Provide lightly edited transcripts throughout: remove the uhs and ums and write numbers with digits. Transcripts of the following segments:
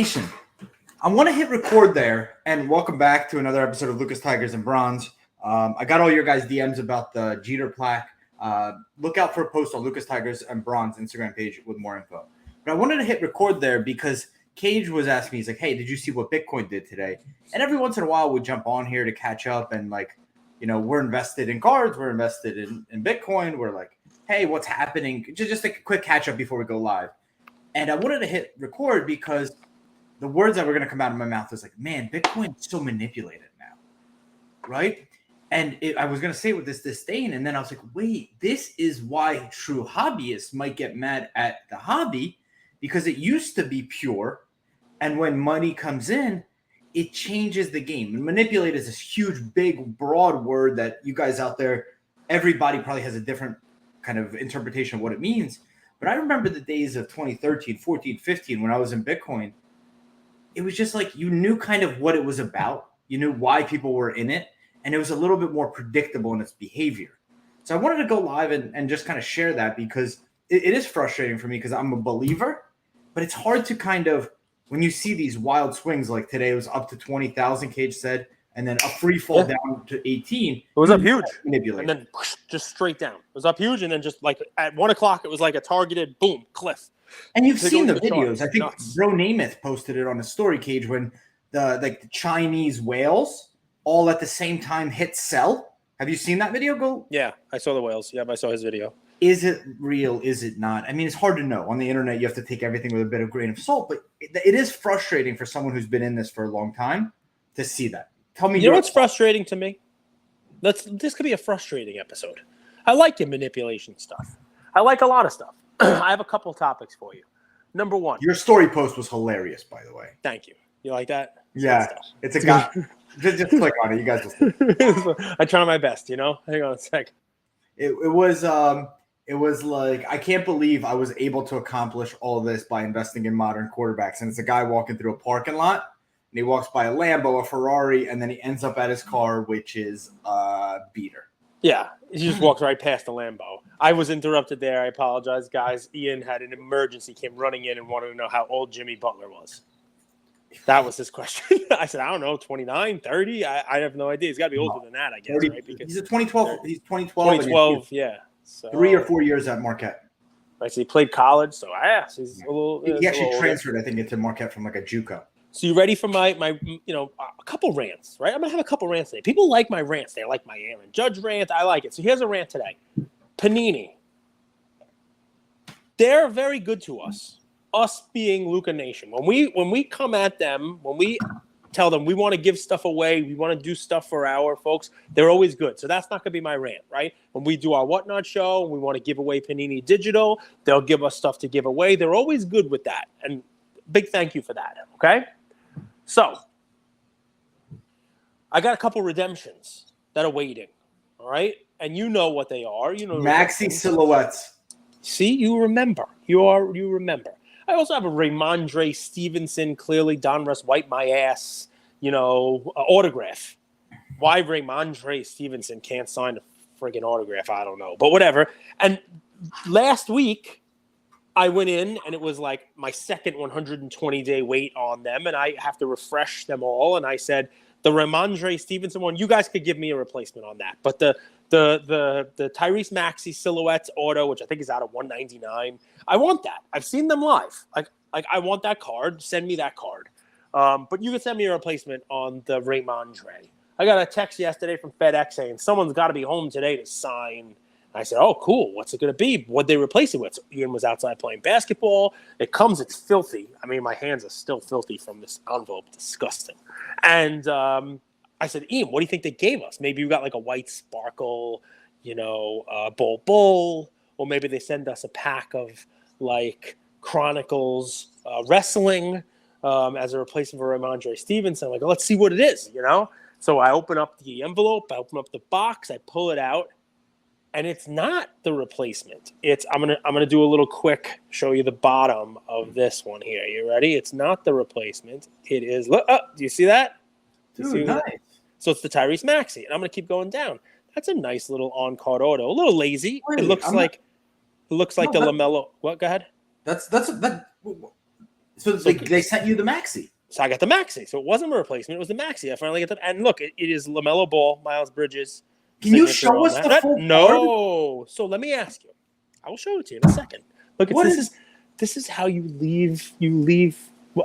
Nation, I want to hit record there, and welcome back to another episode of Lucas Tigers and Bronze. I got all your guys' DMs about the Jeter plaque. Look out for a post on Lucas Tigers and Bronze Instagram page with more info. But I wanted to hit record there because Cage was asking me, he's like, hey, did you see what Bitcoin did today? And every once in a while, we jump on here to catch up and we're invested in cards. We're invested in Bitcoin. We're like, hey, what's happening? Just a quick catch up before we go live. And I wanted to hit record because the words that were going to come out of my mouth was like, man, Bitcoin is so manipulated now, right? And I was going to say it with this disdain, and then I was like, wait, this is why true hobbyists might get mad at the hobby, because it used to be pure, and when money comes in, it changes the game. And manipulate is this huge, big, broad word that you guys out there, everybody probably has a different kind of interpretation of what it means. But I remember the days of 2013, 14, 15, when I was in Bitcoin. It was just like you knew kind of what it was about. You knew why people were in it. And it was a little bit more predictable in its behavior. So I wanted to go live and just kind of share that because it is frustrating for me because I'm a believer. But it's hard to kind of, when you see these wild swings like today, it was up to 20,000, Cage said, and then a free fall down to 18. It was up huge. And then just straight down. It was up huge. And then just like at 1 o'clock, it was like a targeted, boom, cliff. And you've seen the videos. I think Bro Namath posted it on his story, Cage, when the Chinese whales all at the same time hit sell. Have you seen that video? Go. Yeah, I saw the whales. Yeah, I saw his video. Is it real? Is it not? I mean, it's hard to know. On the internet, you have to take everything with a bit of grain of salt. But it is frustrating for someone who's been in this for a long time to see that. Tell me. You know what's frustrating to me? This could be a frustrating episode. I like your manipulation stuff. I like a lot of stuff. I have a couple topics for you. Number one. Your story post was hilarious, by the way. Thank you. You like that? Yeah. It's a guy. just click on it. You guys will see. I try my best, Hang on a sec. It was like, I can't believe I was able to accomplish all this by investing in modern quarterbacks. And it's a guy walking through a parking lot, and he walks by a Lambo, a Ferrari, and then he ends up at his car, which is a beater. Yeah, he just walks right past the Lambo. I was interrupted there. I apologize, guys. Ian had an emergency, came running in and wanted to know how old Jimmy Butler was. That was his question. I said, I don't know, 29, 30? I have no idea. He's got to be older than that, I guess, 30, right? Because he's a 2012. He's 2012. 2012, yeah. So, 3 or 4 years at Marquette. Right, so he played college, so he's a little. He actually transferred, I think, into Marquette from like a JUCO. So you ready for my a couple rants, right? I'm gonna have a couple rants today. People like my rants. They like my Aaron Judge rant. I like it. So here's a rant today. Panini. They're very good to us. Us being Luca Nation. When we come at them, when we tell them we want to give stuff away, we want to do stuff for our folks, they're always good. So that's not gonna be my rant, right? When we do our Whatnot show, we want to give away Panini Digital, they'll give us stuff to give away. They're always good with that. And big thank you for that. Okay. So, I got a couple redemptions that are waiting, all right? And you know what they are. You know Maxi silhouettes. See, you remember. You remember. I also have a Ramondre Stevenson, clearly Donruss wipe my ass, autograph. Why Ramondre Stevenson can't sign a friggin' autograph, I don't know. But whatever. And last week, I went in, and it was like my second 120-day wait on them, and I have to refresh them all. And I said, the Ramondre Stevenson one, you guys could give me a replacement on that. But the Tyrese Maxey Silhouettes auto, which I think is out of 199, I want that. I've seen them live. Like I want that card. Send me that card. But you can send me a replacement on the Ramondre. I got a text yesterday from FedEx saying someone's got to be home today to sign. I said, oh, cool. What's it going to be? What'd they replace it with? So Ian was outside playing basketball. It comes, it's filthy. I mean, my hands are still filthy from this envelope. Disgusting. And I said, Ian, what do you think they gave us? Maybe you got like a white sparkle, bull, or maybe they send us a pack of like Chronicles wrestling as a replacement for Ramondre Stevenson. Like, let's see what it is, So I open up the envelope, I open up the box, I pull it out. And it's not the replacement. I'm gonna do a little quick show you the bottom of this one here. You ready? It's not the replacement. It is. Look, do you see that? Dude, nice. So it's the Tyrese Maxey, and I'm gonna keep going down. That's a nice little on-card auto. A little lazy. It looks like the LaMelo. What? Go ahead. That So they sent you the maxi. So I got the maxi. So it wasn't a replacement. It was the maxi. I finally got the, and look, it is LaMelo Ball, Miles Bridges. Can you show us the full No. card? So let me ask you. I will show it to you in a second. Look, this is how you leave.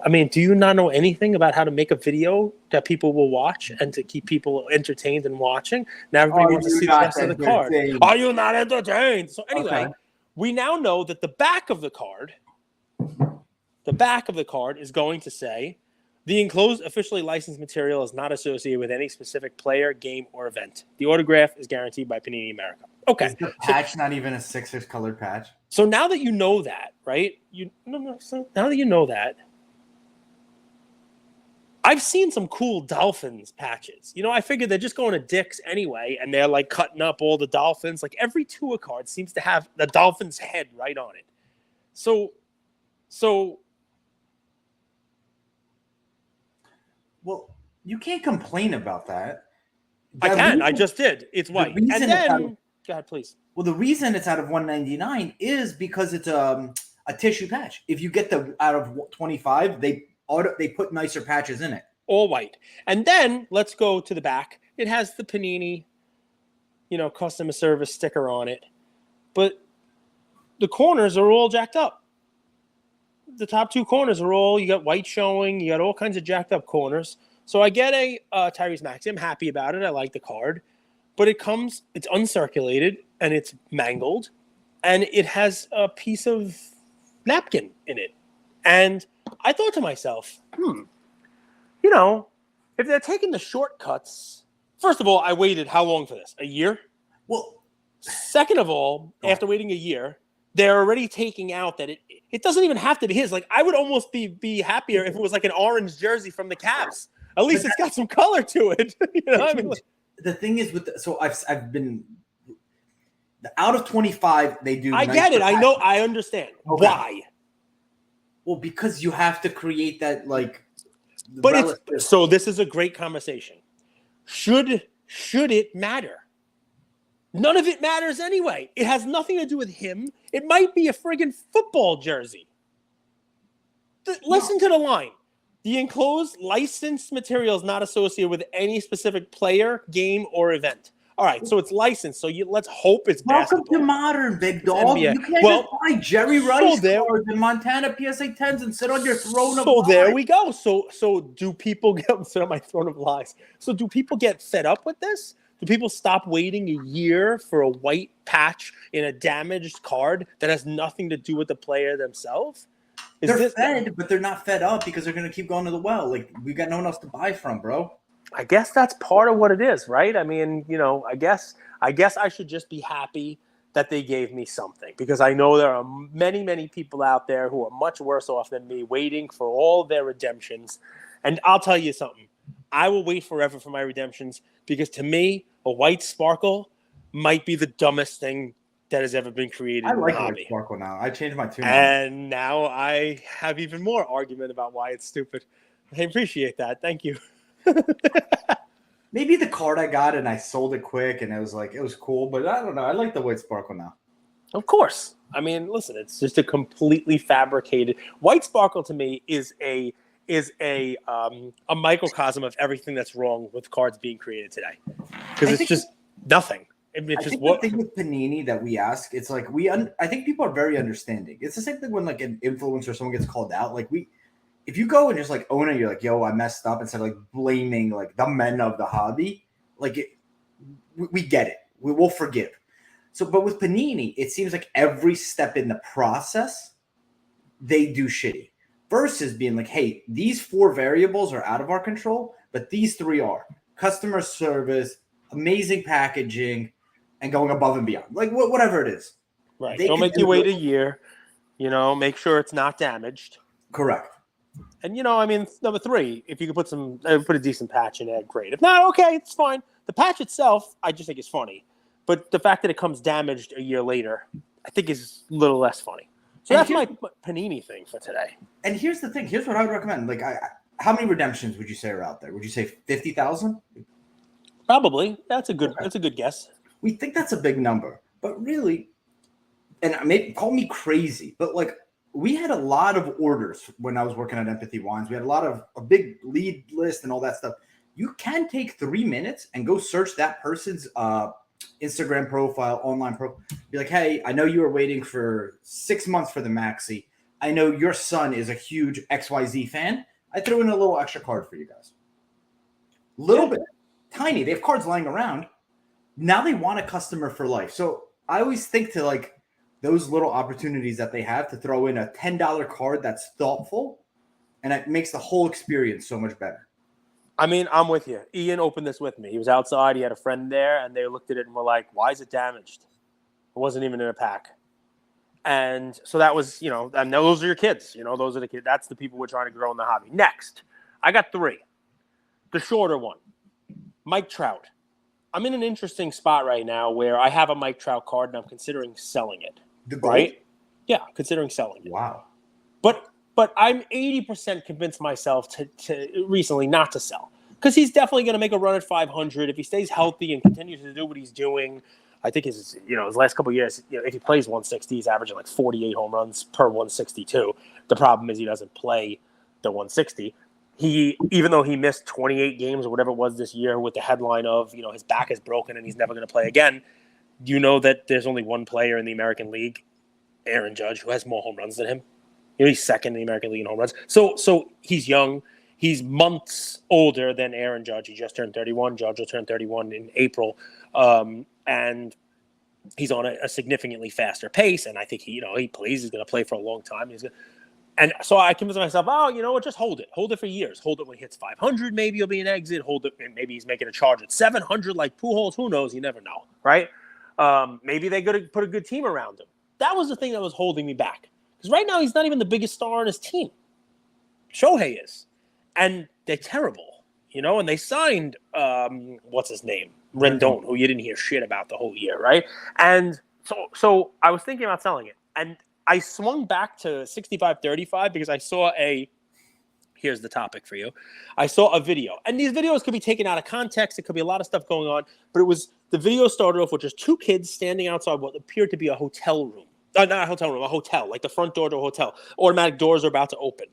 I mean, do you not know anything about how to make a video that people will watch and to keep people entertained and watching? Now everybody wants to see the rest of the card. Are you not entertained? So anyway, we now know that the back of the card is going to say, the enclosed officially licensed material is not associated with any specific player, game, or event. The autograph is guaranteed by Panini America. Okay. Is the patch not even a Sixers colored patch? So now that you know that, right? So now that you know that, I've seen some cool Dolphins patches. You know, I figured they're just going to Dick's anyway, and they're like cutting up all the Dolphins. Like every Tua card seems to have the Dolphins' head right on it. So. Well, you can't complain about that. I can. I just did. It's white. And then, go ahead, please. Well, the reason it's out of 199 is because it's a tissue patch. If you get the out of 25, they put nicer patches in it. All white. And then let's go to the back. It has the Panini, customer service sticker on it. But the corners are all jacked up. The top two corners are all, you got white showing, you got all kinds of jacked up corners. So I get a Tyrese Maxey. I'm happy about it. I like the card. But it's uncirculated, and it's mangled, and it has a piece of napkin in it. And I thought to myself, if they're taking the shortcuts, first of all, I waited how long for this? A year? Well, second of all, after waiting a year, they're already taking out that it doesn't even have to be his. Like, I would almost be happier if it was like an orange jersey from the Cavs. At least it's got some color to it. The thing is I've been out of 25, they do. I get it. I know. I understand. Okay. Why? Well, because you have to create that But so this is a great conversation. Should it matter? None of it matters anyway. It has nothing to do with him. It might be a friggin' football jersey. Listen to the line. The enclosed licensed material is not associated with any specific player, game, or event. All right, so it's licensed. So let's hope it's basketball. Welcome to modern, big dog. You can't just buy Jerry Rice cards and Montana PSA 10s and sit on your throne of lies. So there we go. So do people sit on my throne of lies? So do people get fed up with this? Do people stop waiting a year for a white patch in a damaged card that has nothing to do with the player themselves? They're fed, but they're not fed up because they're going to keep going to the well. Like, we got no one else to buy from, bro. I guess that's part of what it is, right? I mean, I guess I should just be happy that they gave me something, because I know there are many, many people out there who are much worse off than me waiting for all their redemptions. And I'll tell you something. I will wait forever for my redemptions, because to me, a white sparkle might be the dumbest thing that has ever been created. I like white sparkle now. I changed my tune. And now I have even more argument about why it's stupid. I appreciate that. Thank you. Maybe the card I got and I sold it quick and it was cool, but I don't know. I like the white sparkle now. Of course. I mean, listen, it's just a completely fabricated white sparkle. To me is a microcosm of everything that's wrong with cards being created today, because it's just nothing. I think the thing with Panini that we ask, it's like I think people are very understanding. It's the same thing when like an influencer or someone gets called out. Like if you go and just like own it, you're like, yo, I messed up, instead of like blaming like the men of the hobby. Like we get it. We will forgive. So, but with Panini, it seems like every step in the process, they do shitty. Versus being like, hey, these 4 variables are out of our control, but these 3 are: customer service, amazing packaging, and going above and beyond. Like whatever it is. Right. Don't make you wait a year. Make sure it's not damaged. Correct. And number 3, if you could put a decent patch in there, great. If not, okay, it's fine. The patch itself, I just think is funny. But the fact that it comes damaged a year later, I think is a little less funny. So that's my Panini thing for today. And here's the thing. Here's what I would recommend. Like, how many redemptions would you say are out there? Would you say 50,000? Probably. That's a good guess. We think that's a big number, but really, and maybe call me crazy, but like we had a lot of orders when I was working at Empathy Wines. We had a big lead list and all that stuff. You can take 3 minutes and go search that person's Instagram profile, online profile. Be like, hey, I know you were waiting for 6 months for the maxi. I know your son is a huge XYZ fan. I threw in a little extra card for you guys. Little bit. Tiny. They have cards lying around. Now they want a customer for life. So I always think to like those little opportunities that they have to throw in a $10 card that's thoughtful, and it makes the whole experience so much better. I mean, I'm with you. Ian opened this with me. He was outside. He had a friend there, and they looked at it and were like, why is it damaged? It wasn't even in a pack. And so that was, and those are your kids. Those are the kids. That's the people we're trying to grow in the hobby. Next, I got 3. The shorter one, Mike Trout. I'm in an interesting spot right now where I have a Mike Trout card, and I'm considering selling it. Right? Yeah, considering selling it. Wow. But I'm 80% convinced myself to recently not to sell, because he's definitely going to make a run at 500 if he stays healthy and continues to do what he's doing. I think his last couple of years, if he plays 160, he's averaging like 48 home runs per 162. The problem is he doesn't play the 160. Even though he missed 28 games or whatever it was this year with the headline of his back is broken and he's never going to play again. Do you know that there's only one player in the American League, Aaron Judge, who has more home runs than him? He's second in the American League in home runs. So he's young. He's months older than Aaron Judge. He just turned 31. Judge will turn 31 in April. And he's on a significantly faster pace. And I think he plays. He's going to play for a long time. And so I convinced myself, just hold it. Hold it for years. Hold it when he hits 500. Maybe he'll be an exit. Hold it. And maybe he's making a charge at 700 like Pujols. Who knows? You never know, right? Maybe they're going to put a good team around him. That was the thing that was holding me back. Because right now he's not even the biggest star on his team. Shohei is. And they're terrible, and they signed, what's his name? Rendon, who you didn't hear shit about the whole year, right? And so I was thinking about selling it. And I swung back to 65-35 because I saw here's the topic for you. I saw a video. And these videos could be taken out of context. It could be a lot of stuff going on. But the video started off with just 2 kids standing outside what appeared to be a hotel room. Not a hotel room, a hotel, like the front door to a hotel. Automatic doors are about to open.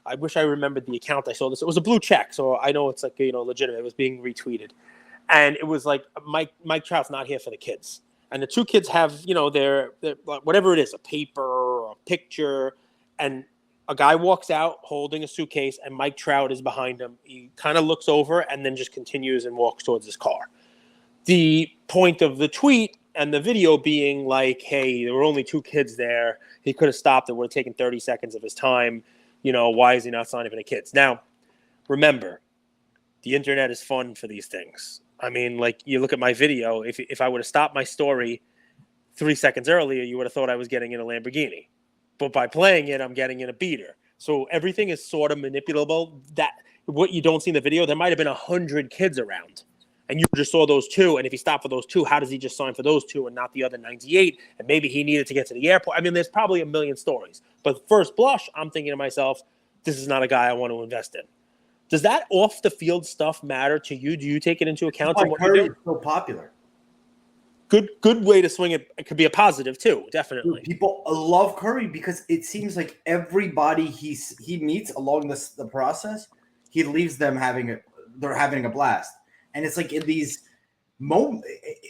I wish I remembered the account I saw this. It was a blue check, so I know it's like, legitimate. It was being retweeted. And it was like, Mike Trout's not here for the kids. And the 2 kids have, their whatever it is, a paper or a picture. And a guy walks out holding a suitcase, and Mike Trout is behind him. He kind of looks over and then just continues and walks towards his car. The point of the tweet and the video being like, hey, there were only 2 kids there. He could have stopped. It would have taken 30 seconds of his time. Why is he not signing for the kids? Now, remember, the internet is fun for these things. I mean, like, you look at my video. If I would have stopped my story 3 seconds earlier, you would have thought I was getting in a Lamborghini. But by playing it, I'm getting in a beater. So everything is sort of manipulable. That what you don't see in the video, there might have been 100 kids around. And you just saw those 2, and if he stopped for those 2, how does he just sign for those 2 and not the other 98? And maybe he needed to get to the airport. I mean, there's probably a million stories. But first blush, I'm thinking to myself, this is not a guy I want to invest in. Does that off-the-field stuff matter to you? Do you take it into account? Why Curry is so popular. Good way to swing it. It could be a positive, too, definitely. People love Curry because it seems like everybody he meets along the process, he leaves them they're having a blast. And it's like in these moments,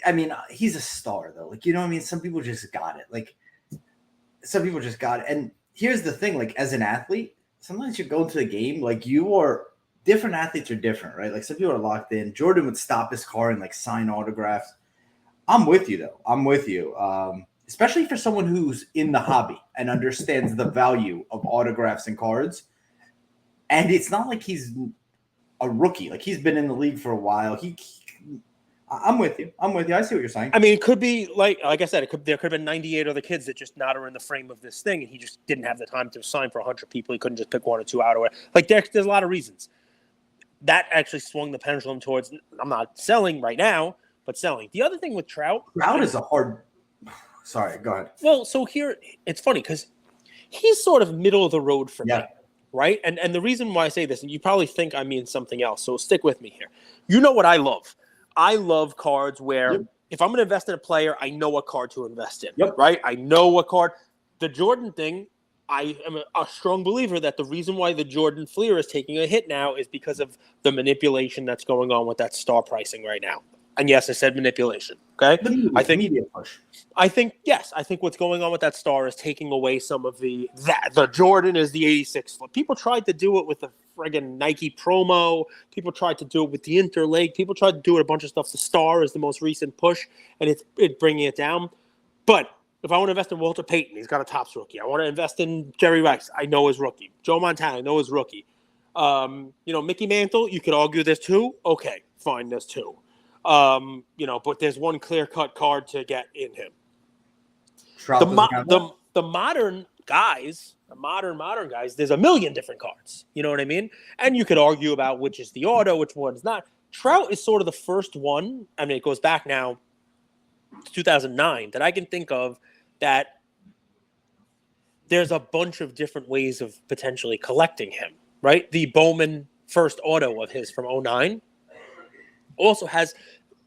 I mean, he's a star, though. Like, what I mean? Some people just got it. And here's the thing, like, as an athlete, sometimes you go into the game, like, different athletes are different, right? Like, some people are locked in. Jordan would stop his car and, like, sign autographs. I'm with you, though. I'm with you. Especially for someone who's in the hobby and understands the value of autographs and cards. And it's not like he's a rookie. Like, he's been in the league for a while. I'm with you. I see what you're saying. I mean, it could be like I said, there could have been 98 other kids that just not are in the frame of this thing, and he just didn't have the time to sign for 100 people. He couldn't just pick 1 or 2 out or whatever. Like, there's a lot of reasons. That actually swung the pendulum towards, I'm not selling right now, but selling. The other thing with Trout is a hard. Sorry, go ahead. Well, so here it's funny because he's sort of middle of the road for me. Right? And the reason why I say this, and you probably think I mean something else, so stick with me here. You know what I love? I love cards where if I'm going to invest in a player, I know what card to invest in. Right? I know what card. The Jordan thing, I am a strong believer that the reason why the Jordan Fleer is taking a hit now is because of the manipulation that's going on with that star pricing right now. And yes, I said manipulation. Okay, The media push. I think yes. I think what's going on with that star is taking away some of the Jordan is the 86 flip. People tried to do it with the friggin' Nike promo. People tried to do it with the interleg. People tried to do it a bunch of stuff. The star is the most recent push, and it's bringing it down. But if I want to invest in Walter Payton, he's got a Topps rookie. I want to invest in Jerry Rice. I know his rookie. Joe Montana, I know his rookie. Mickey Mantle, you could argue there's two. Okay, fine, there's two. But there's one clear-cut card to get in him. Trout The modern guys, there's a million different cards. You know what I mean? And you could argue about which is the auto, which one's not. Trout is sort of the first one. I mean, it goes back now to 2009 that I can think of that there's a bunch of different ways of potentially collecting him, right? The Bowman first auto of his from 2009 also has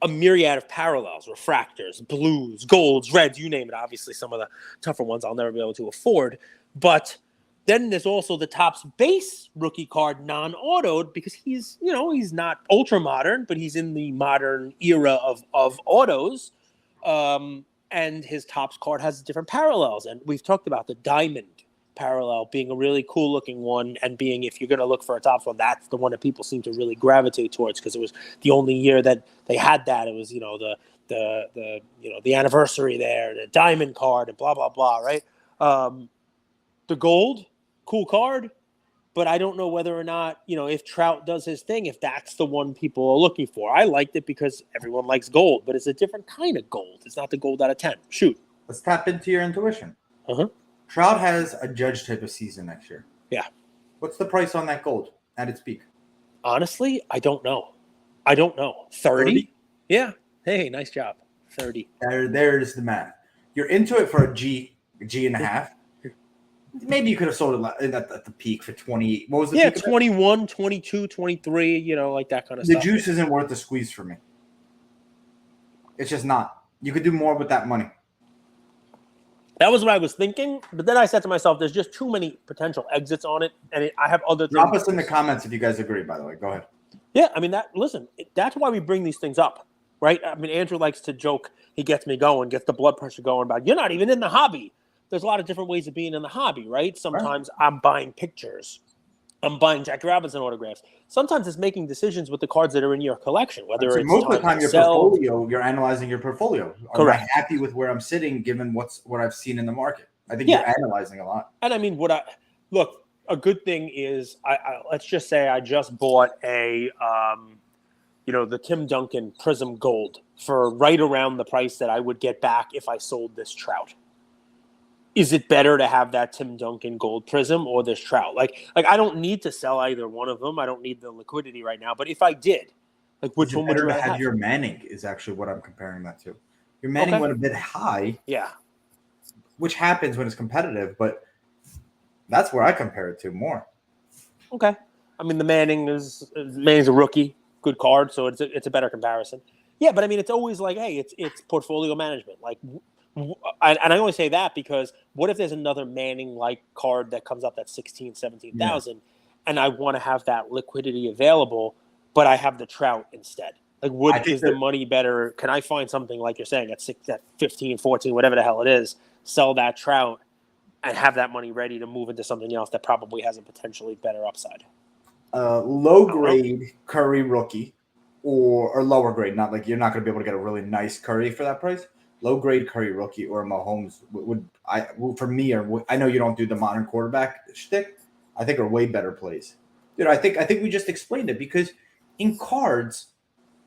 a myriad of parallels, refractors, blues, golds, reds, you name it. Obviously, some of the tougher ones I'll never be able to afford. But then there's also the Topps base rookie card non-autoed because he's not ultra modern, but he's in the modern era of autos. And his Topps card has different parallels. And we've talked about the diamond parallel being a really cool looking one, and being, if you're going to look for a Topps one, that's the one that people seem to really gravitate towards because it was the only year that they had that. It was, the anniversary there, the diamond card and blah, blah, blah. Right. The gold, cool card. But I don't know whether or not, if Trout does his thing, if that's the one people are looking for. I liked it because everyone likes gold, but it's a different kind of gold. It's not the gold out of 10. Shoot. Let's tap into your intuition. Uh-huh. Trout has a Judge type of season next year. Yeah. What's the price on that gold at its peak? Honestly, I don't know. 30? Yeah. Hey, nice job. 30. There's the math. You're into it for a G and a half. Maybe you could have sold it at the peak for 20. What was the peak? 21, 22, 23, like that kind of stuff. The juice isn't worth the squeeze for me. It's just not. You could do more with that money. That was what I was thinking. But then I said to myself, there's just too many potential exits on it. And I have other things. Drop us in the comments if you guys agree, by the way. Go ahead. Yeah, I mean, that's why we bring these things up, right? I mean, Andrew likes to joke. He gets me going, gets the blood pressure going about, you're not even in the hobby. There's a lot of different ways of being in the hobby, right? Sometimes I'm buying pictures. I'm buying Jackie Robinson autographs. Sometimes it's making decisions with the cards that are in your collection, whether it's most of the time your portfolio, you're analyzing your portfolio. Correct. Am I happy with where I'm sitting given what I've seen in the market? I think you're analyzing a lot. And I mean, look, a good thing is let's just say I just bought the Tim Duncan Prism Gold for right around the price that I would get back if I sold this Trout. Is it better to have that Tim Duncan Gold Prism or this Trout? Like I don't need to sell either one of them. I don't need the liquidity right now. But if I did, which one would you have? Your Manning is actually what I'm comparing that to. Your Manning went a bit high. Yeah. Which happens when it's competitive, but that's where I compare it to more. Okay. I mean, the Manning's a rookie, good card, so it's a better comparison. Yeah, but I mean, it's always like, hey, it's portfolio management. And I only say that because what if there's another Manning-like card that comes up at 16, 17,000, and I want to have that liquidity available, but I have the Trout instead? Is the money better? Can I find something like you're saying at 15, 14, whatever the hell it is, sell that Trout and have that money ready to move into something else that probably has a potentially better upside? Low grade Curry rookie or lower grade, not like you're not going to be able to get a really nice Curry for that price. Low grade Curry rookie or Mahomes for me, I know you don't do the modern quarterback shtick. I think are way better plays. I think we just explained it because in cards,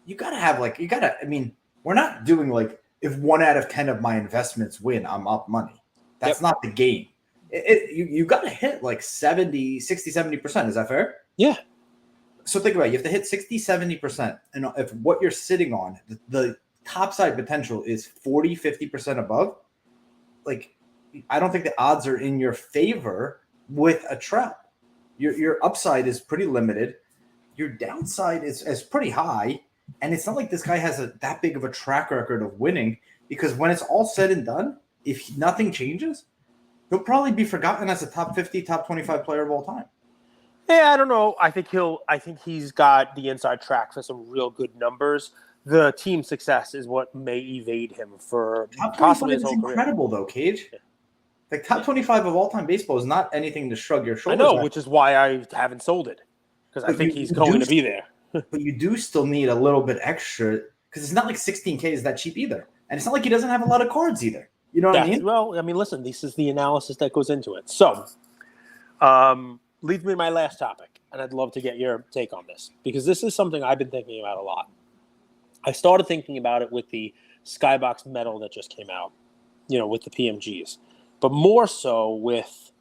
I mean, we're not doing if 1 out of 10 of my investments win, I'm up money. That's not the game. You got to hit 60, 70%. Is that fair? Yeah. So think about it. You have to hit 60, 70%. And if what you're sitting on, the top side potential is 40, 50% above, I don't think the odds are in your favor with a Trout. Your upside is pretty limited. Your downside is pretty high. And it's not like this guy has that big of a track record of winning, because when it's all said and done, if nothing changes, He'll probably be forgotten as a top 50, top 25 player of all time. Yeah, I don't know. I think he's got the inside track for some real good numbers. The team success is what may evade him for Top possibly 25 his is whole career. incredible, though, Cage. Like, top 25 of all-time baseball is not anything to shrug your I shoulders know, at. which is why I haven't sold it, because I But think you he's do going to be there. But you do still need a little bit extra because it's not like 16K is that cheap either. And it's not like he doesn't have a lot of cards either. You know what I mean? Well, I mean, listen, this is the analysis that goes into it. So, leads me to my last topic, and I'd love to get your take on this, because this is something I've been thinking about a lot. I started thinking about it with the Skybox Metal that just came out, with the PMGs, but more so with,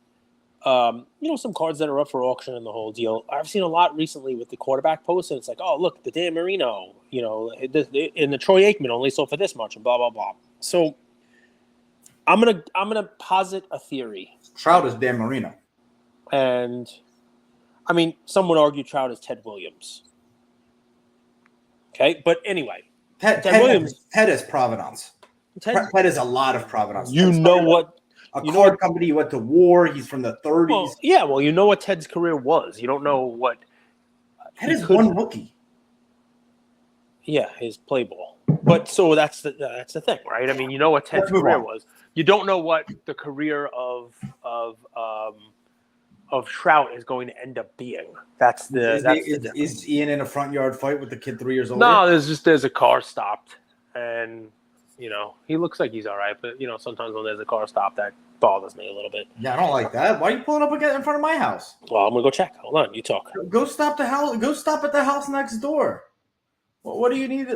some cards that are up for auction and the whole deal. I've seen a lot recently with the quarterback posts, and it's like, oh, look, the Dan Marino, in the Troy Aikman only sold for this much, and blah, blah, blah. So I'm gonna posit a theory. Trout is Dan Marino. And, I mean, some would argue Trout is Ted Williams. Okay, but anyway, Ted Williams. Ted is Provenance. Ted is a lot of Provenance. You know what? A card company. He went to war. He's from the 30s. Well, you know what Ted's career was. You don't know what. Ted is one rookie. Yeah, his play ball. But so that's the thing, right? I mean, you know what Ted's career was. You don't know what the career of Trout is going to end up being. Is Ian in a front yard fight with the kid 3 years old? No, there's a car stopped, and he looks like he's all right, but sometimes when there's a car stop, that bothers me a little bit. Yeah, I don't like that. Why are you pulling up again in front of my house? Well, I'm gonna go check. Hold on, you talk. Go stop the house. Go stop at the house next door. Well, what do you need?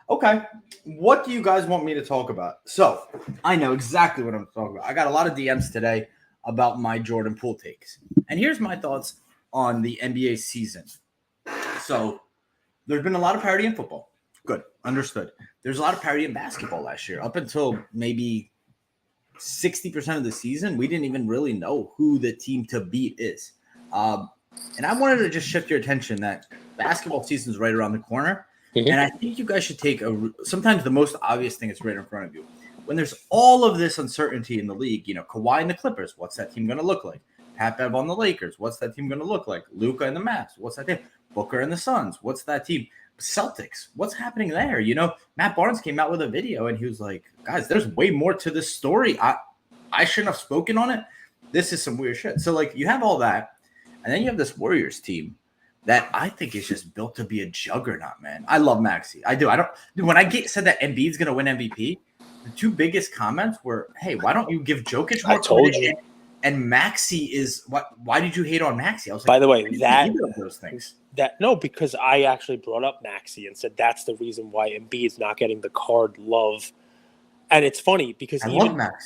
Okay, what do you guys want me to talk about? So I know exactly what I'm talking about. I got a lot of DMs today about my Jordan Poole takes, and here's my thoughts on the NBA season. So there's been a lot of parity in football. Good, understood. There's a lot of parity in basketball last year. Up until maybe 60% of the season, we didn't even really know who the team to beat is. And I wanted to just shift your attention that basketball season is right around the corner. Mm-hmm. And I think you guys should take sometimes the most obvious thing is right in front of you. When there's all of this uncertainty in the league, Kawhi and the Clippers, what's that team going to look like? Pat Bev on the Lakers, what's that team going to look like? Luka and the Mavs, what's that team? Booker and the Suns, what's that team? Celtics, what's happening there? Matt Barnes came out with a video and he was like, guys, there's way more to this story. I shouldn't have spoken on it. This is some weird shit. So, you have all that, and then you have this Warriors team that I think is just built to be a juggernaut, man. I love Maxey. I do. When I said that Embiid's going to win MVP, the two biggest comments were, hey, why don't you give Jokic more? I told you. And Maxey is what? Why did you hate on Maxey? I was like, by the way, those things. Because I actually brought up Maxey and said that's the reason why Embiid's not getting the card love. And it's funny because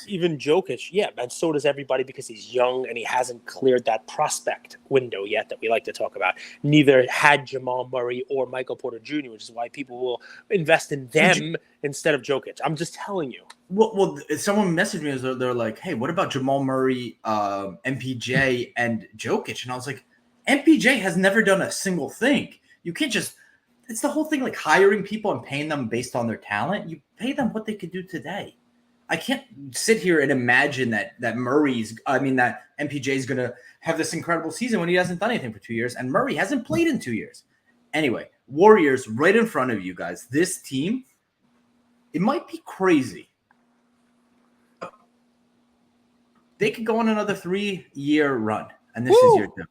even Jokic, and so does everybody because he's young and he hasn't cleared that prospect window yet that we like to talk about. Neither had Jamal Murray or Michael Porter Jr., which is why people will invest in them instead of Jokic. I'm just telling you. Well, someone messaged me. They're like, hey, what about Jamal Murray, MPJ, and Jokic? And I was like, MPJ has never done a single thing. You can't just – it's the whole thing, like hiring people and paying them based on their talent. You pay them what they could do today. I can't sit here and imagine that MPJ is going to have this incredible season when he hasn't done anything for 2 years, and Murray hasn't played in 2 years. Anyway, Warriors right in front of you guys. This team, it might be crazy. They could go on another 3-year run, and this is your team.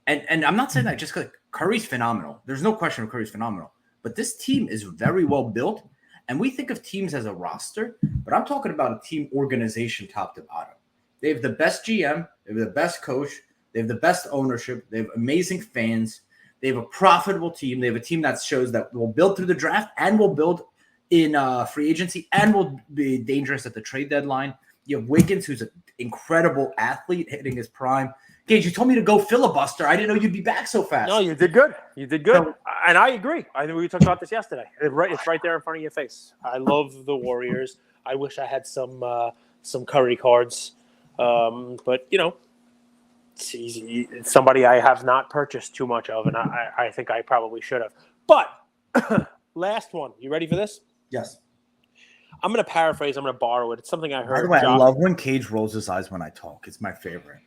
And I'm not saying that just because Curry's phenomenal. There's no question Curry's phenomenal. But this team is very well built, and we think of teams as a roster, but I'm talking about a team organization top to bottom. They have the best GM. They have the best coach. They have the best ownership. They have amazing fans. They have a profitable team. They have a team that shows that will build through the draft and will build in free agency and will be dangerous at the trade deadline. You have Wiggins, who's an incredible athlete hitting his prime. Gage, you told me to go filibuster. I didn't know you'd be back so fast. No, you did good. And I agree. I think we talked about this yesterday. It's right there in front of your face. I love the Warriors. I wish I had some Curry cards. But, it's somebody I have not purchased too much of, and I think I probably should have. But last one. You ready for this? Yes. I'm going to paraphrase. I'm going to borrow it. It's something I By heard. the way, I love when Cage rolls his eyes when I talk. It's my favorite.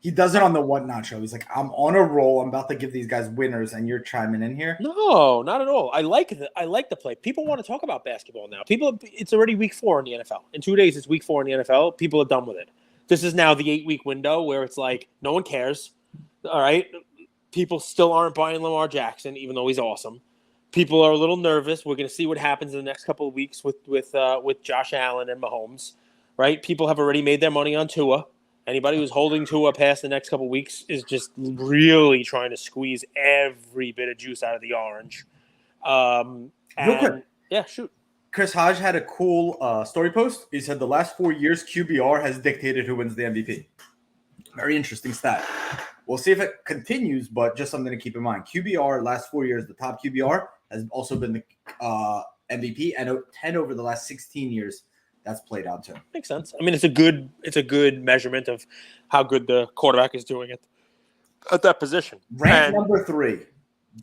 He does it on the Whatnot show. He's like, I'm on a roll. I'm about to give these guys winners, and you're chiming in here. No, not at all. I like the play. People want to talk about basketball now. It's already week 4 in the NFL. In 2 days, it's week 4 in the NFL. People are done with it. This is now the 8-week window where it's like no one cares. All right, people still aren't buying Lamar Jackson, even though he's awesome. People are a little nervous. We're going to see what happens in the next couple of weeks with Josh Allen and Mahomes. Right? People have already made their money on Tua. Anybody who's holding Tua past the next couple of weeks is just really trying to squeeze every bit of juice out of the orange. Real quick. Yeah, shoot. Chris Hodge had a cool story post. He said the last 4 years, QBR has dictated who wins the MVP. Very interesting stat. We'll see if it continues, but just something to keep in mind. QBR, last 4 years, the top QBR has also been the MVP, and 10 over the last 16 years. That's played out too. Makes sense. I mean, it's a good measurement of how good the quarterback is doing at that position. Rank number 3.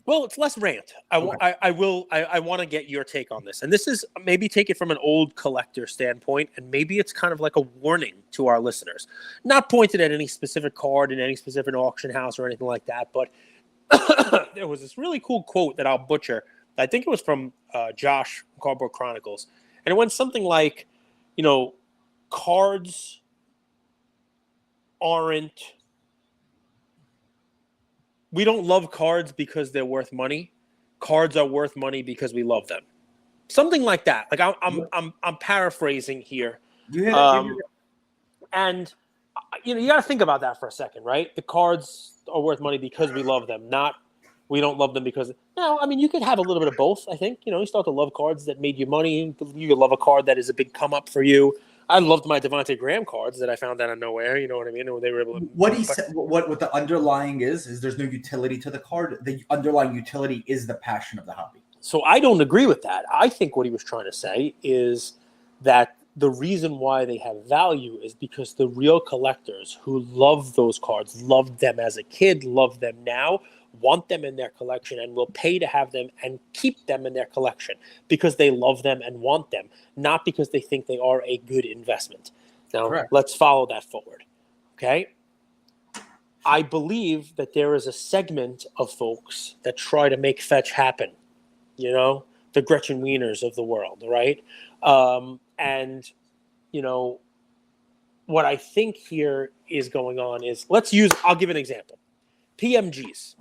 Well, it's less rant. I want to get your take on this, and this is maybe take it from an old collector standpoint, and maybe it's kind of like a warning to our listeners, not pointed at any specific card in any specific auction house or anything like that. But there was this really cool quote that I'll butcher. I think it was from Josh from Cardboard Chronicles, and it went something like, cards aren't. We don't love cards because they're worth money. Cards are worth money because we love them. Something like that. Like I'm paraphrasing here. And you got to think about that for a second, right? The cards are worth money because we love them, not we don't love them because. No, I mean you could have a little bit of both. I think you start to love cards that made you money. You could love a card that is a big come up for you. I loved my Devontae Graham cards that I found out of nowhere. You know what I mean? And they were able to. What he said, what the underlying is there's no utility to the card. The underlying utility is the passion of the hobby. So I don't agree with that. I think what he was trying to say is that the reason why they have value is because the real collectors who love those cards, loved them as a kid, love them now, want them in their collection, and will pay to have them and keep them in their collection because they love them and want them, not because they think they are a good investment. Now, Correct. Let's follow that forward. Okay? I believe that there is a segment of folks that try to make fetch happen. The Gretchen Wieners of the world, right? And what I think here is going on is I'll give an example. PMGs.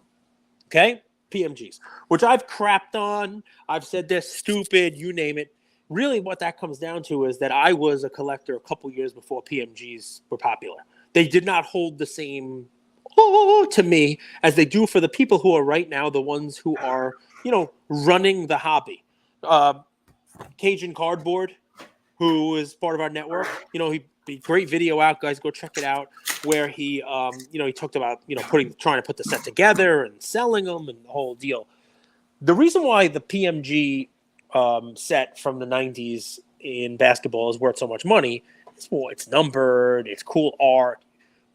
Okay? PMGs, which I've crapped on. I've said they're stupid, you name it. Really what that comes down to is that I was a collector a couple years before PMGs were popular. They did not hold the same to me as they do for the people who are right now, the ones who are, running the hobby. Cajun Cardboard, who is part of our network, he great video out, guys, go check it out, where he he talked about trying to put the set together and selling them and the whole deal. The reason why the PMG set from the 90s in basketball is worth so much money, it's numbered, it's cool art,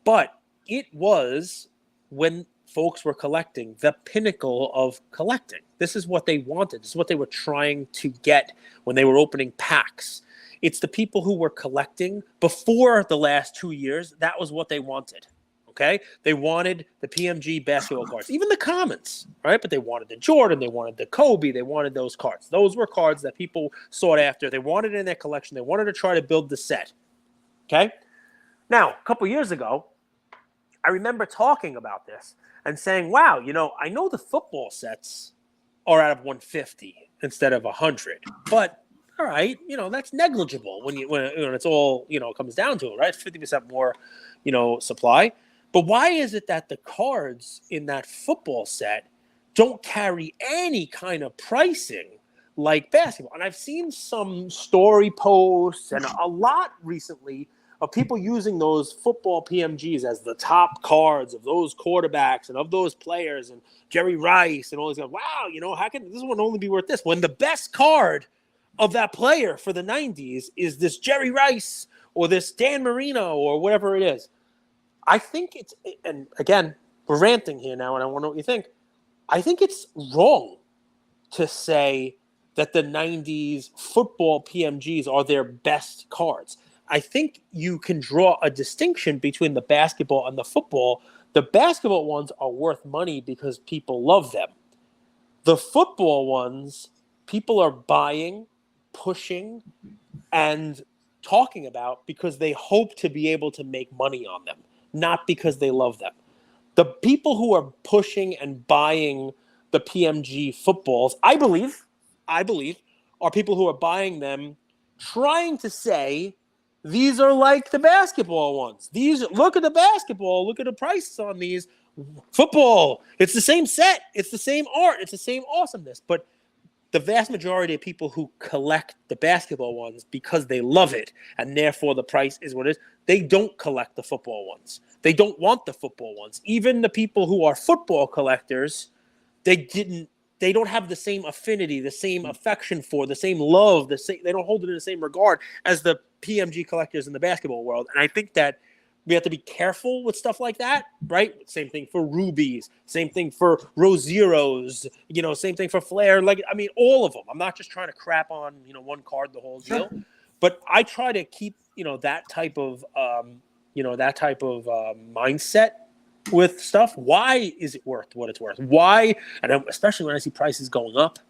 but it was, when folks were collecting, the pinnacle of collecting. This is what they wanted. This is what they were trying to get when they were opening packs. It's the people who were collecting before the last 2 years. That was what they wanted. Okay? They wanted the PMG basketball cards, even the commons, right? But they wanted the Jordan, they wanted the Kobe, they wanted those cards. Those were cards that people sought after. They wanted it in their collection. They wanted to try to build the set. Okay? Now, a couple years ago, I remember talking about this and saying, wow, I know the football sets are out of 150 instead of 100, but all right, that's negligible when it's all, comes down to it, right? 50% more, supply. But why is it that the cards in that football set don't carry any kind of pricing like basketball? And I've seen some story posts and a lot recently of people using those football PMGs as the top cards of those quarterbacks and of those players and Jerry Rice and all these guys. Wow, how can this one only be worth this when the best card of that player for the 90s is this Jerry Rice or this Dan Marino or whatever it is? I think it's, and again, we're ranting here now and I want to know what you think. I think it's wrong to say that the 90s football PMGs are their best cards. I think you can draw a distinction between the basketball and the football. The basketball ones are worth money because people love them. The football ones, people are buying, pushing, and talking about because they hope to be able to make money on them, not because they love them. The people who are pushing and buying the PMG footballs, I believe, are people who are buying them trying to say, these are like the basketball ones. Look at the basketball. Look at the prices on these. Football, it's the same set. It's the same art. It's the same awesomeness. But the vast majority of people who collect the basketball ones because they love it, and therefore the price is what it is, they don't collect the football ones. They don't want the football ones. Even the people who are football collectors, they don't have the same affinity, the same affection for, the same love, they don't hold it in the same regard as the PMG collectors in the basketball world. And I think that we have to be careful with stuff like that, right? Same thing for rubies, same thing for Roseros, same thing for Flair. All of them. I'm not just trying to crap on, one card the whole deal, but I try to keep, that type of, mindset with stuff. Why is it worth what it's worth? Why? And especially when I see prices going up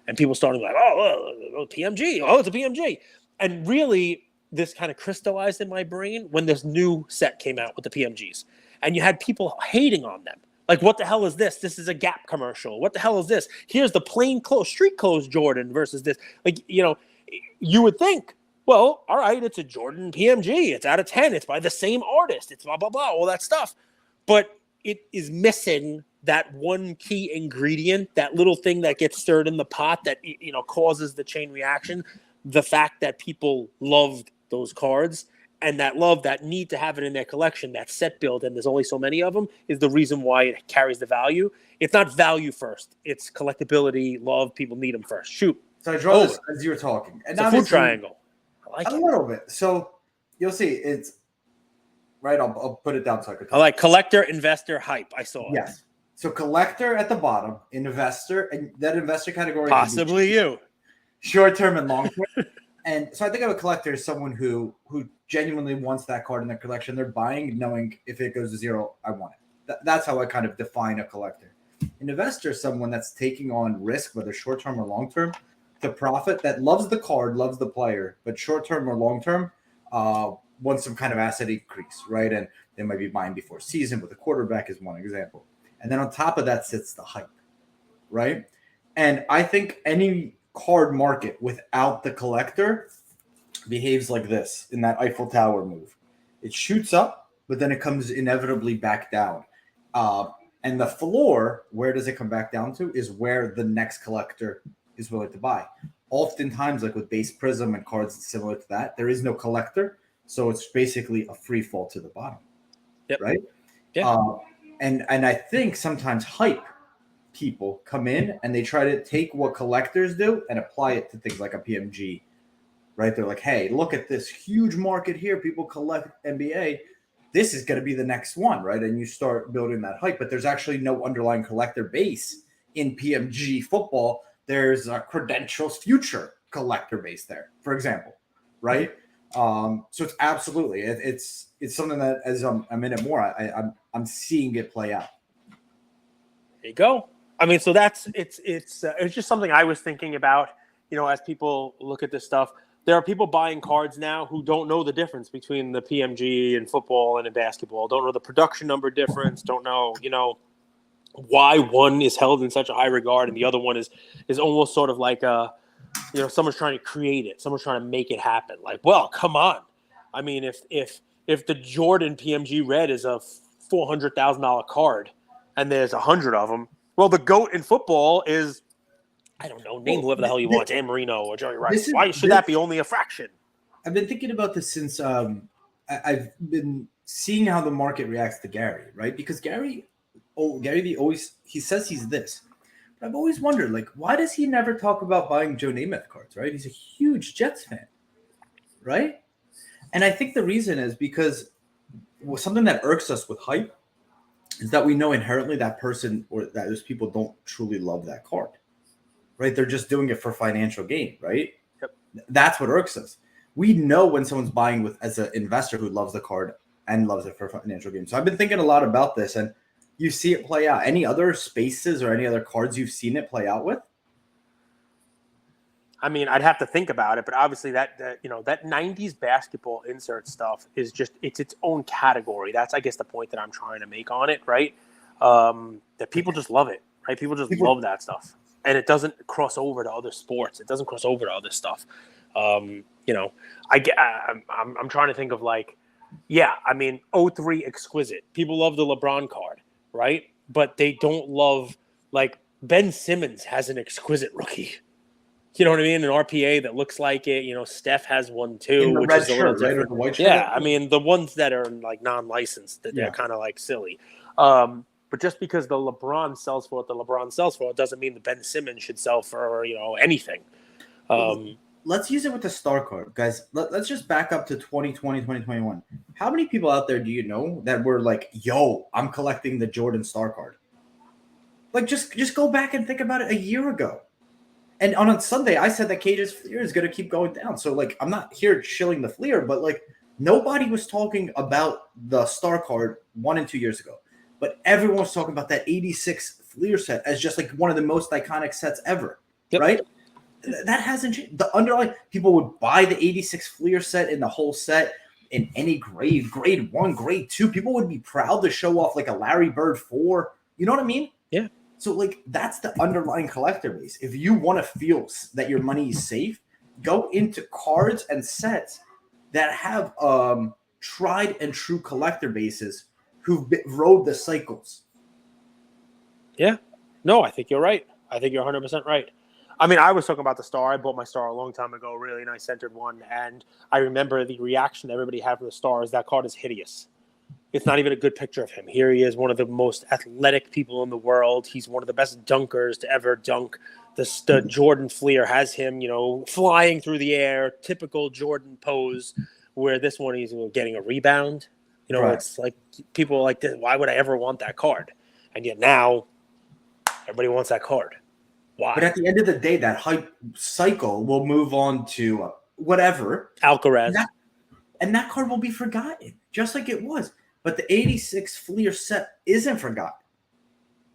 and people starting like, PMG, it's a PMG. And really, this kind of crystallized in my brain when this new set came out with the PMGs. And you had people hating on them. Like, what the hell is this? This is a Gap commercial. What the hell is this? Here's the plain clothes, street clothes Jordan versus this. You would think, well, all right, it's a Jordan PMG. It's out of 10. It's by the same artist. It's blah, blah, blah, all that stuff. But it is missing that one key ingredient, that little thing that gets stirred in the pot that, causes the chain reaction. The fact that people loved those cards and that need to have it in their collection, that set build, and there's only so many of them, is the reason why it carries the value. It's not value first. It's collectability, love. People need them first. Shoot. So I draw this as you were talking. And it's a food triangle. I like it. A little bit. So you'll see it's right. I'll put it down so I can. I like collector, investor, hype. I saw it. Yes. So collector at the bottom, investor, and that investor category. Possibly you. Short-term and long-term. And so I think of a collector as someone who genuinely wants that card in their collection. They're buying knowing if it goes to zero, I want it. That's how I kind of define a collector. An investor is someone that's taking on risk, whether short-term or long-term, to profit, that loves the card, loves the player, but short-term or long-term wants some kind of asset increase, right? And they might be buying before season with a quarterback is one example. And then on top of that sits the hype, right? And I think any card market without the collector behaves like this in that Eiffel Tower move. It shoots up, but then it comes inevitably back down. And the floor, where does it come back down to, is where the next collector is willing to buy. Oftentimes, like with base prism and cards similar to that, there is no collector. So it's basically a free fall to the bottom. Yep. Right? Yeah. And I think sometimes hype people come in and they try to take what collectors do and apply it to things like a PMG, right? They're like, hey, look at this huge market here. People collect NBA. This is going to be the next one, right? And you start building that hype, but there's actually no underlying collector base in PMG football. There's a Credentials future collector base there, for example, right? So it's absolutely, it's something that as I'm in it more, I'm seeing it play out. There you go. I mean, so it's just something I was thinking about, as people look at this stuff. There are people buying cards now who don't know the difference between the PMG and football and in basketball, don't know the production number difference, don't know, why one is held in such a high regard and the other one is almost sort of like someone's trying to create it, someone's trying to make it happen. Like, well, come on. I mean, if the Jordan PMG Red is a $400,000 card and there's 100 of them, well, the GOAT in football is, I don't know, name whoever the hell you want, Dan Marino or Jerry Rice. Why should that be only a fraction? I've been thinking about this since I've been seeing how the market reacts to Gary, right? Because Gary Vee always, he says he's this. But I've always wondered, like, why does he never talk about buying Joe Namath cards, right? He's a huge Jets fan, right? And I think the reason is because something that irks us with hype is that we know inherently that person or that those people don't truly love that card, right? They're just doing it for financial gain, right? Yep. That's what irks us. We know when someone's buying with as an investor who loves the card and loves it for financial gain. So I've been thinking a lot about this, and you see it play out. Any other spaces or any other cards you've seen it play out with? I mean, I'd have to think about it, but obviously that 90s basketball insert stuff is just it's its own category. That's, I guess, the point that I'm trying to make on it, right? That people just love it, right? People just love that stuff, and it doesn't cross over to other sports. It doesn't cross over to other stuff. I'm trying to think of I mean, '03 exquisite. People love the LeBron card, right? But they don't love Ben Simmons has an exquisite rookie. You know what I mean? An RPA that looks like it. Steph has one too, In the which red is a little shirt, right? Or different. the white shirt? Yeah, I mean the ones that are non-licensed, that they're kind of silly. But just because the LeBron sells for what the LeBron sells for, it doesn't mean the Ben Simmons should sell for anything. Let's use it with the star card, guys. Let's just back up to 2020, 2021. How many people out there do you know that were like, "Yo, I'm collecting the Jordan star card"? Just go back and think about it a year ago. And on Sunday, I said that Cage's Fleer is going to keep going down. So, I'm not here shilling the Fleer, but, nobody was talking about the star card 1 and 2 years ago. But everyone was talking about that 86 Fleer set as just, one of the most iconic sets ever, right? That hasn't changed. The underlying people would buy the 86 Fleer set in the whole set in any grade 1, grade 2. People would be proud to show off, a Larry Bird 4. You know what I mean? Yeah. So, that's the underlying collector base. If you want to feel that your money is safe, go into cards and sets that have tried and true collector bases who've rode the cycles. Yeah. No, I think you're right. I think you're 100% right. I mean, I was talking about the star. I bought my star a long time ago, really nice centered one. And I remember the reaction everybody had for the star is that card is hideous. It's not even a good picture of him. Here he is, one of the most athletic people in the world. He's one of the best dunkers to ever dunk. The Jordan Fleer has him, flying through the air, typical Jordan pose, where this one he's getting a rebound. Right. It's like people are like, why would I ever want that card? And yet now everybody wants that card. Why? But at the end of the day, that hype cycle will move on to whatever. Alcaraz. And that card will be forgotten, just like it was. But the 86 Fleer set isn't forgotten.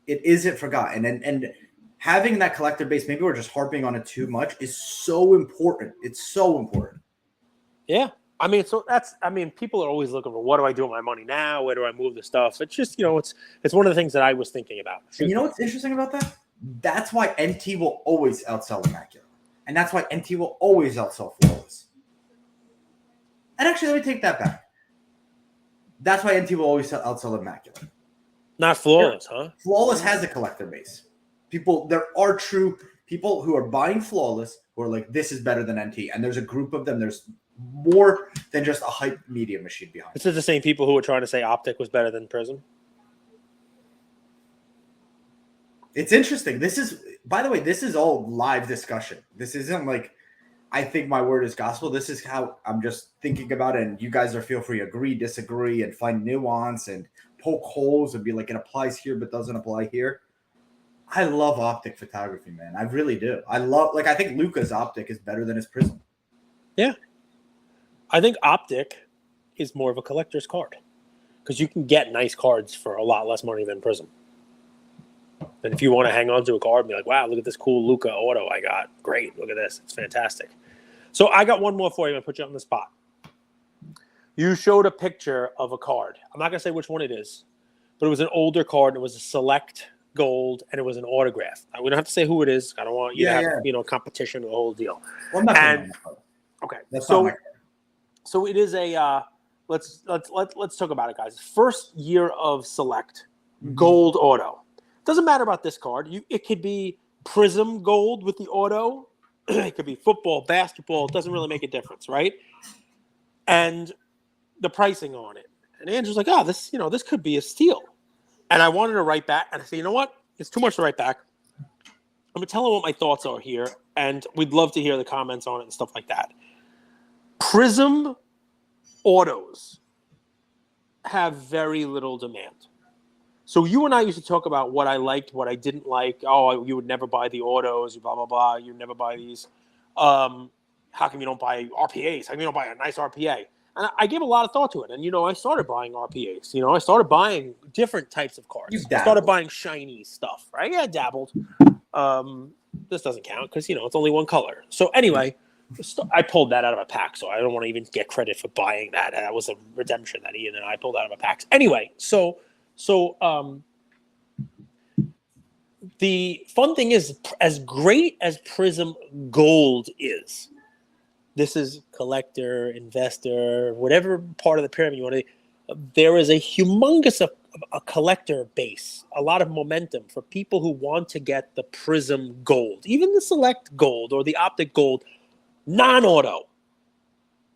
It isn't forgotten. And having that collector base, maybe we're just harping on it too much, is so important. It's so important. Yeah. I mean, people are always looking for, what do I do with my money now? Where do I move the stuff? It's just, it's one of the things that I was thinking about. And you know what's interesting about that? That's why NT will always outsell Immaculate. And that's why NT will always outsell Flawless. And actually, let me take that back. That's why NT will always outsell Immaculate. Not Flawless, huh? Flawless has a collector base. There are true people who are buying Flawless who are like, this is better than NT. And there's a group of them. There's more than just a hype media machine behind it. This is the same people who were trying to say Optic was better than Prism. It's interesting. By the way, this is all live discussion. This isn't I think my word is gospel. This is how I'm just thinking about it. And you guys feel free to agree, disagree, and find nuance and poke holes and be like, it applies here, but doesn't apply here. I love optic photography, man. I really do. I think Luka's optic is better than his Prism. Yeah. I think optic is more of a collector's card because you can get nice cards for a lot less money than Prism. And if you want to hang on to a card and be like, wow, look at this cool Luka auto I got. Great. Look at this. It's fantastic. So I got one more for you. I'm going to put you on the spot. You showed a picture of a card. I'm not going to say which one it is, but it was an older card. And it was a select gold, and it was an autograph. We don't have to say who it is. I don't want you to have competition, the whole deal. Well, I'm not going to okay. That's not my card. So it is a let's talk about it, guys. First year of select gold auto. Doesn't matter about this card. It could be Prism gold with the auto. It could be football, basketball. It doesn't really make a difference, right? And the pricing on it. And Andrew's like, oh, this could be a steal. And I wanted to write back. And I said, you know what? It's too much to write back. I'm going to tell him what my thoughts are here. And we'd love to hear the comments on it and stuff like that. Prism autos have very little demand. So you and I used to talk about what I liked, what I didn't like. Oh, you would never buy the autos, blah, blah, blah. You never buy these. How come you don't buy RPAs? How come you don't buy a nice RPA? And I gave a lot of thought to it. And, I started buying RPAs. I started buying different types of cards. I started buying shiny stuff, right? Yeah, I dabbled. This doesn't count because, it's only one color. So anyway, I pulled that out of a pack. So I don't want to even get credit for buying that. That was a redemption that Ian and I pulled out of a pack. Anyway, so the fun thing is, as great as Prism Gold is, this is collector, investor, whatever part of the pyramid you want to. There is a humongous a collector base, a lot of momentum for people who want to get the Prism Gold, even the Select Gold or the Optic Gold, non-auto.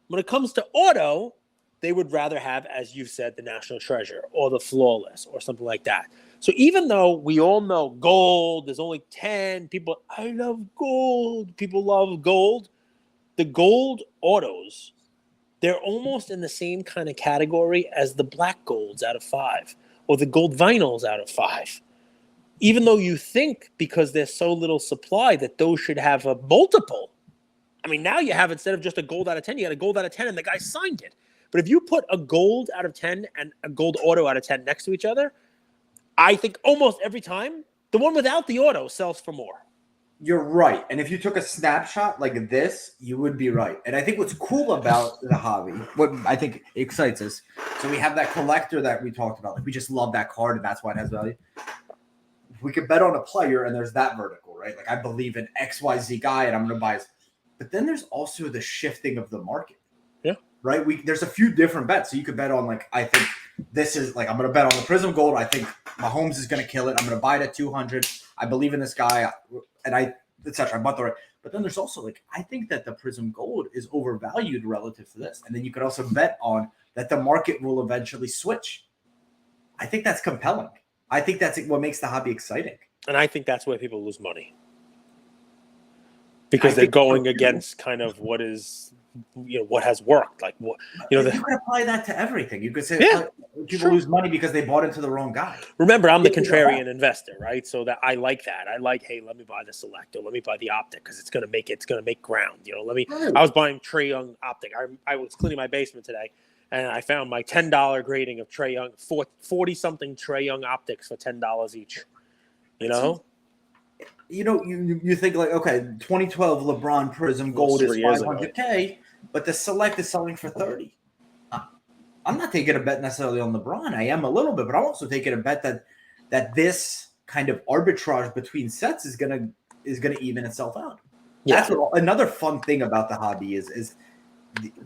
When it comes to auto, they would rather have, as you said, the National Treasure or the Flawless or something like that. So even though we all know gold, there's only 10 people. I love gold. People love gold. The gold autos, they're almost in the same kind of category as the black golds out of 5 or the gold vinyls out of 5. Even though you think because there's so little supply that those should have a multiple. I mean, now you have, instead of just a gold out of 10, you got a gold out of 10 and the guy signed it. But if you put a gold out of 10 and a gold auto out of 10 next to each other, I think almost every time the one without the auto sells for more. You're right. And if you took a snapshot like this, you would be right. And I think what's cool about the hobby, what I think excites us, so we have that collector that we talked about. Like, we just love that card, and that's why it has value. We could bet on a player, and there's that vertical, right? Like, I believe in XYZ guy, and I'm going to buy his. But then there's also the shifting of the market. Yeah. Right? There's a few different bets. So you could bet on, like, I think this is, like, I'm going to bet on the Prism Gold. I think Mahomes is going to kill it. I'm going to buy it at 200. I believe in this guy. And etc. I bought the right, but then there's also, like, I think that the Prism Gold is overvalued relative to this, and then you could also bet on that the market will eventually switch. I think that's compelling. I think that's what makes the hobby exciting, and I think that's where people lose money because they're going against kind of what is, what has worked. Like, what you could apply that to everything. You could say people lose money because they bought into the wrong guy. Remember, I'm the contrarian investor, right? So that I like that. I like, hey, let me buy the Select or let me buy the Optic because it's gonna make ground. I was buying Trae Young Optic. I was cleaning my basement today, and I found my $10 grading of Trae Young, 40 something Trae Young Optics for $10 each. You think, like, okay, 2012 LeBron Prism Gold is $500K, but the Select is selling for 30. I'm not taking a bet necessarily on LeBron. I am a little bit, but I'm also taking a bet that this kind of arbitrage between sets is gonna even itself out. Yeah. That's another fun thing about the hobby is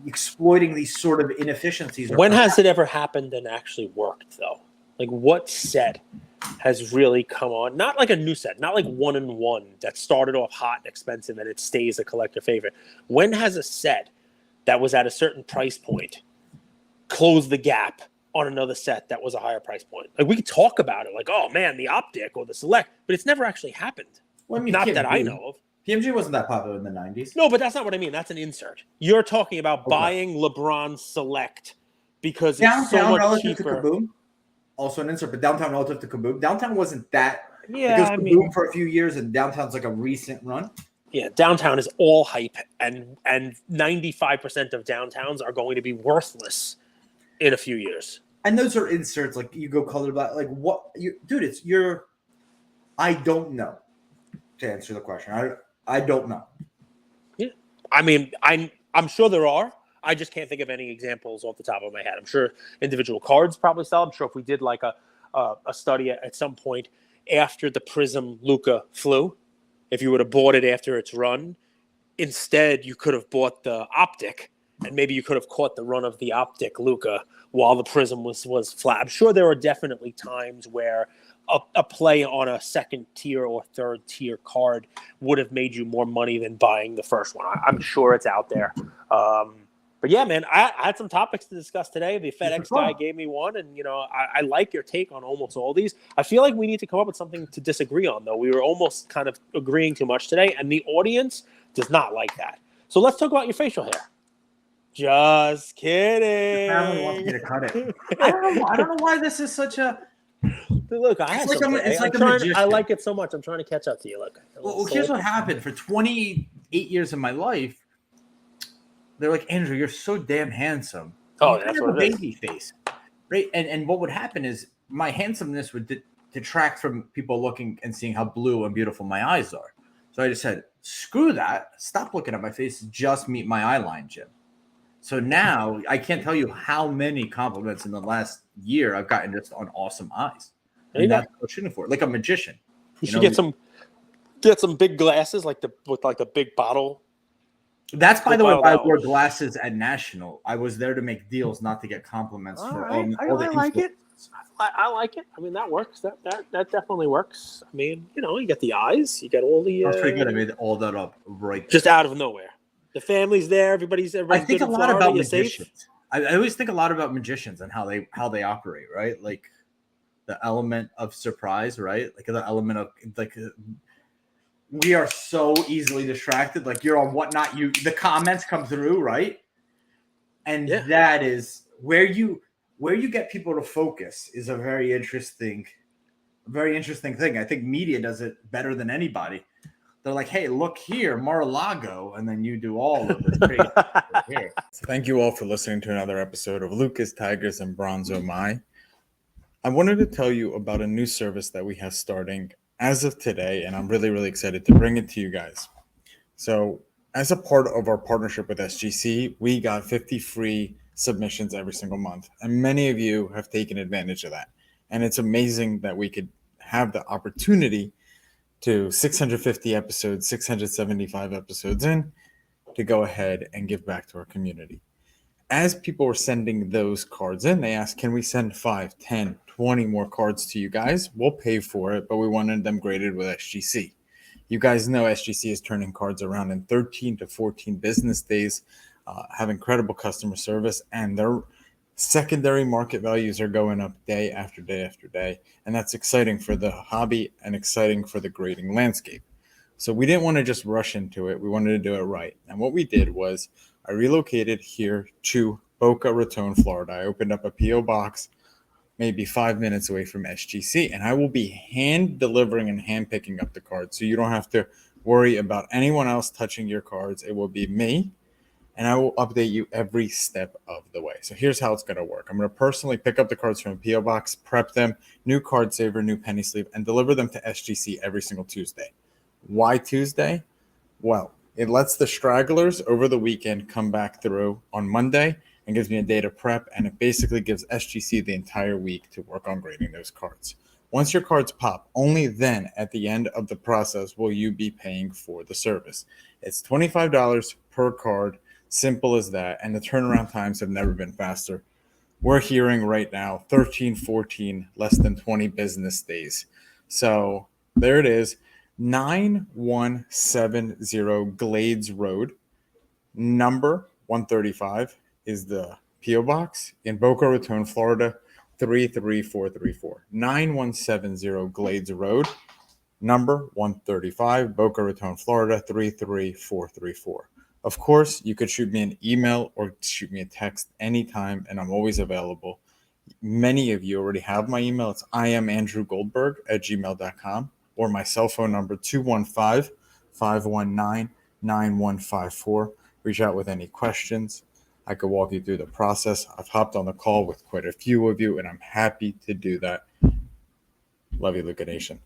exploiting these sort of inefficiencies. When has it ever happened and actually worked, though? Like, what set has really come on? Not like a new set, not like 1-in-1 that started off hot and expensive and it stays a collector favorite. When has a set that was at a certain price point close the gap on another set that was a higher price point? Like, we could talk about it, like, oh man, the Optic or the Select, but it's never actually happened. Well, I mean, not PMG, that I know of. PMG wasn't that popular in the 90s. No, but that's not what I mean. That's an insert. You're talking about buying LeBron Select because it's so much cheaper. To Kaboom, also an insert, but Downtown relative to Kaboom. Downtown wasn't that. Yeah, it was Kaboom for a few years, and Downtown's like a recent run. Yeah, Downtown is all hype, and 95% of Downtowns are going to be worthless in a few years. And those are inserts, like, you go color black, like, what dude, I don't know, to answer the question. I don't know. Yeah. I mean, I'm sure there are. I just can't think of any examples off the top of my head. I'm sure individual cards probably sell. I'm sure if we did like a study at some point after the Prism Luka flew, if you would have bought it after its run, instead you could have bought the Optic, and maybe you could have caught the run of the Optic Luka while the Prism was flat. I'm sure there are definitely times where a play on a second tier or third tier card would have made you more money than buying the first one. I'm sure it's out there. But yeah, man, I had some topics to discuss today. The FedEx guy gave me one, and I like your take on almost all these. I feel like we need to come up with something to disagree on, though. We were almost kind of agreeing too much today, and the audience does not like that. So let's talk about your facial hair. Just kidding. The family wants me to cut it. I don't know why this is such a. Look, I It's have like some a, today. it's like a I magician. like it so much. I'm trying to catch up to you. Look. Well, here's what happened. For 28 years of my life, they're like, Andrew, you're so damn handsome. Oh, You kind that's of have a what it is. baby face, right? And what would happen is my handsomeness would detract from people looking and seeing how blue and beautiful my eyes are. So I just said, screw that. Stop looking at my face. Just meet my eye line, Jim. So now I can't tell you how many compliments in the last year I've gotten just on awesome eyes. There you And go. that's what I'm shooting for, like a magician. You should get some big glasses, with the big bottle. That's, by the way, Wow, why I wow. wore glasses at National. I was there to make deals, not to get compliments All for right. all the I like it. influence. I like it. I mean, that works. That definitely works. I mean, you get the eyes. You got all the. That's pretty good. I made all that up right there. Just out of nowhere. The family's there. Everybody's I think good a in lot Florida. about You're magicians. safe. I always think a lot about magicians and how they operate, right? Like the element of surprise, right? Like the element of like we are so easily distracted. Like you're on whatnot, the comments come through, right? And that is where you get people to focus is a very interesting thing. I think media does it better than anybody. They're like, hey, look here, Mar-a-Lago, and then you do all of this crazy here. So thank you all for listening to another episode of Lucas, Tigers, and Bronzo My. I wanted to tell you about a new service that we have starting as of today, and I'm really, really excited to bring it to you guys. So as a part of our partnership with SGC, we got 50 free submissions every single month, and many of you have taken advantage of that. And it's amazing that we could have the opportunity to 650 episodes, 675 episodes in, to go ahead and give back to our community. As people were sending those cards in, they asked, can we send 5, 10, 20 more cards to you guys? We'll pay for it, but we wanted them graded with SGC. You guys know SGC is turning cards around in 13 to 14 business days, have incredible customer service, and their secondary market values are going up day after day after day. And that's exciting for the hobby and exciting for the grading landscape. So we didn't want to just rush into it. We wanted to do it right. And what we did was I relocated here to Boca Raton, Florida. I opened up a P.O. box maybe 5 minutes away from SGC, and I will be hand delivering and hand picking up the cards. So you don't have to worry about anyone else touching your cards. It will be me, and I will update you every step of the way. So here's how it's going to work. I'm going to personally pick up the cards from a P.O. box, prep them, new card saver, new penny sleeve, and deliver them to SGC every single Tuesday. Why Tuesday? Well, it lets the stragglers over the weekend come back through on Monday and gives me a day to prep, and it basically gives SGC the entire week to work on grading those cards. Once your cards pop, only then at the end of the process will you be paying for the service. It's $25 per card, simple as that, and the turnaround times have never been faster. We're hearing right now 13, 14, less than 20 business days. So there it is. 9170 Glades Road, number 135 is the P.O. Box in Boca Raton, Florida, 33434. 9170 Glades Road, number 135, Boca Raton, Florida, 33434. Of course, you could shoot me an email or shoot me a text anytime, and I'm always available. Many of you already have my email. It's iamandrewgoldberg@gmail.com. or my cell phone number, 215-519-9154. Reach out with any questions. I could walk you through the process. I've hopped on the call with quite a few of you, and I'm happy to do that. Love you, Luca Nation.